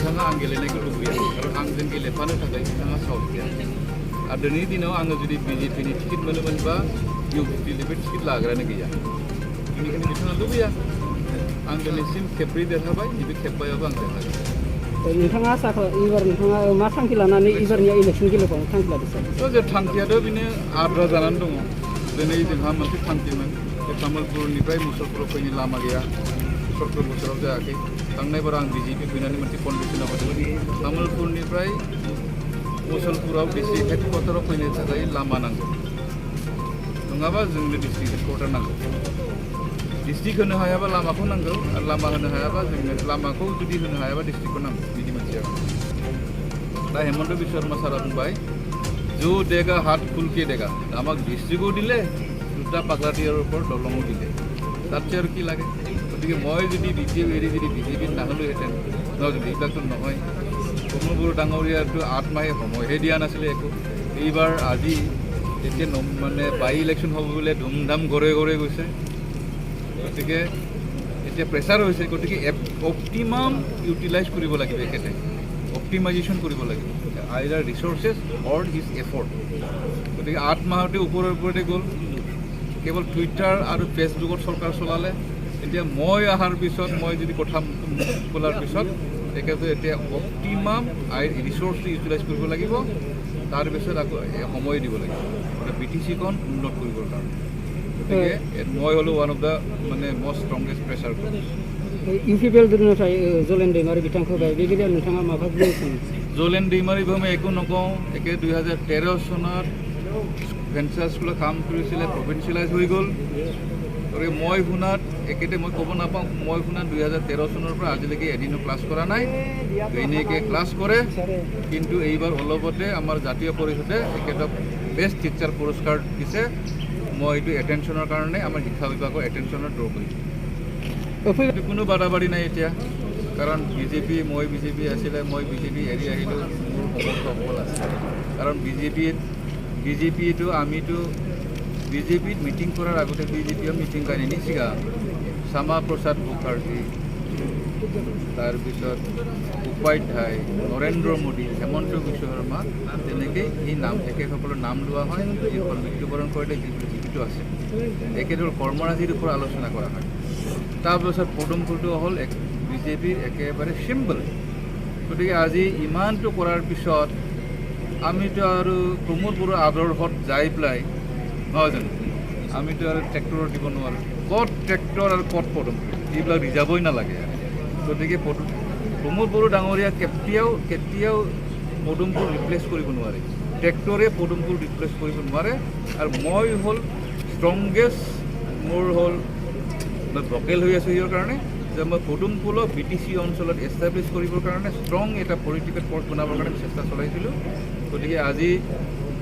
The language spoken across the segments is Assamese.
बिथाङा आं गेलेनायखौ लुबैया आरो आंजों गेलेफानो थाखाय बिथाङा साहस गैया आरो दिनैनि दिनाव आङो जुदि बिजेपिनि टिकेट मोनोमोनबा इउपिपिनिबो टिकेट लाग्रायानो गैया बेनिखायनो बिथाङा लुबैया आं दिनैसिम खेबब्रै देरहाबाय नैबे खेबबायावबो आं देरहागोन नोंथाङा आसाखौ एबार नोंथाङा मा थांखि लानानै एबारनि इलेक्सन गेलेबावनो थांखि लादों सार? जे थांखियाथ' बेनो आद्रा जानानै दङ दिनै जोंहा मोनसे थांखिमोन बे तामुलपुरनिफ्राय मुसलपुराव फैनो लामा गैया 17 बोसोराव जायाखै थांनाय बार आं बिजेपि फैनानै मोनसे कन्डिसनाव होदोंमोन तामुलपुरनिफ्राय मुसलपुराव डिस्ट्रिक्ट हेडक्वार्टाराव फैनो थाखाय लामा नांगौ नङाबा जोंनो डिस्ट्रिक्ट हेडक्वार्टार नांगौ डिस्ट्रिक्ट होनो हायाबा लामाखौ नांगौ आरो लामा होनो हायाबा जोंनो लामाखौ जुदि होनो हायाबा डिस्ट्रिक्टखौ नांगौ बिदि मोनसे दा हेमন্ত বিশ্ব शर्मा सारा बुंबाय जो देगा हाथ खुल के देगा আমাক ডিস্ট্রিক্টও দিলে দুটা পাগলাটিয়াৰ ওপৰত দলঙো দিলে তাতছে আৰু কি লাগে গতিকে মই যদি বিজেপি এৰি যদি বিজেপিত নাহলোহেঁতেন নহয় যদি এইবিলাকতো নহয় কমল বড়ো ডাঙৰীয়াটো 8 মাহে সময়হে দিয়া নাছিলে একো এইবাৰ আজি এতিয়া মানে বাই ইলেকশ্যন হ'ব বোলে ধুমধাম ঘৰে ঘৰে গৈছে গতিকে এতিয়া প্ৰেছাৰ হৈছে গতিকে অপটিমাম ইউটিলাইজ কৰিব লাগিব একেতে অপটিমাইজেশ্যন কৰিব লাগিব আইদাৰ ৰিচোৰ্চেছ অৰ হিজ এফৰ্ট গতিকে 8 মাহতে ওপৰতে গ'ল কেৱল টুইটাৰ আৰু ফেচবুকত চৰকাৰ চলালে এতিয়া মই অহাৰ পিছত মই যদি কথা খোলাৰ পিছত তেখেতে এতিয়া অপটিমাম ৰিচোৰ্চটো ইউটিলাইজ কৰিব লাগিব তাৰপিছত আকৌ সময় দিব লাগিব BTC-খন উন্নত কৰিবৰ কাৰণে গতিকে মই হ'লোঁ ওৱান অফ দ্য মানে মষ্ট ষ্ট্ৰংগেষ্ট প্ৰেছাৰ গ্ৰুপ इउपिपिएल दोलोनिफ्राय जलेन दैमारि बिथांखौ बे बेलायाव नोंथाङा माबा बुंनो जलेन दैमारि মই একো নকওঁ একে 2013 চনত ভেঞ্চাৰ স্কুলত কাম কৰিছিলে প্ৰভিন্সিয়েলাইজ হৈ গ'ল গতিকে মই শুনাত একেতে মই ক'ব নাপাওঁ মই শুনাত 2013 চনৰ পৰা আজিলৈকে এদিনো ক্লাছ কৰা নাই দৈনিকে ক্লাছ কৰে কিন্তু এইবাৰ অলপতে আমাৰ জাতীয় পৰিষদে একেটা বেষ্ট টিচাৰ পুৰস্কাৰ দিছে মই এইটো এটেনশ্যনৰ কাৰণে আমাৰ শিক্ষা বিভাগৰ এটেনশ্যনৰ ড্ৰ কৰিছোঁ কোনো বাড়াবাড়ি নাই এতিয়া কাৰণ মই বিজেপি আছিলে মই বিজেপি এৰি আহিলোঁ মোৰ সমৰ্থকসকল আছে কাৰণ বিজেপিটো আমিতো বিজেপিত মিটিং কৰাৰ আগতে বিজেপিও মিটিং কানি নিচিগা শ্যামা প্ৰসাদ মুখাৰ্জী তাৰপিছত উপাধ্যায় নৰেন্দ্ৰ মোদী হেমন্ত বিশ্ব শৰ্মা তেনেকৈ এই নাম একেসকলৰ নাম লোৱা হয় যিসকল মৃত্যুবৰণ কৰিলে যিবোৰ জীৱিত আছে একেদৰে কৰ্মৰাজিৰ ওপৰত আলোচনা কৰা হয় তাৰপিছত পদুমফুলটো হ'ল বিজেপিৰ একেবাৰে চিম্বল গতিকে আজি ইমানটো কৰাৰ পিছত আমিতো আৰু প্ৰমোদ বড়োৰ আদৰ্শত যাই পেলাই নহয় জানো আমিতো আৰু ট্ৰেক্টৰ দিব নোৱাৰোঁ ক'ত ট্ৰেক্টৰ আৰু ক'ত পদুমফুল এইবিলাক ৰিজাৰ্ভই নালাগে গতিকে প্ৰমোদ বড়ো ডাঙৰীয়া কেতিয়াও পদুমফুল ৰিপ্লেচ কৰিব নোৱাৰে ট্ৰেক্টৰে পদুমফুল ৰিপ্লেচ কৰিব নোৱাৰে আৰু মই হ'ল ষ্ট্ৰংগেষ্ট মোৰ হ'ল মই ভকেল হৈ আছোঁ ইয়াৰ কাৰণে যে মই পদুমফুলক BTC অঞ্চলত এষ্টাব্লিছ কৰিবৰ কাৰণে ষ্ট্ৰং এটা পলিটিকেল ফৰ্চ বনাবৰ কাৰণে চেষ্টা চলাইছিলোঁ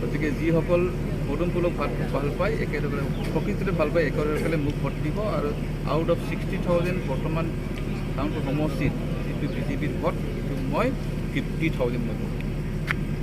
গতিকে যিসকল পদুমফুলক ভাল পায় একেদৰে প্ৰকৃতিতে ভাল পায় একেদৰে মোক ভোট দিব আৰু আউট অফ 60,000 বৰ্তমান টাউনটো সমষ্টিত যিটো বিজেপিৰ ভোট সেইটো মই 50,000 মই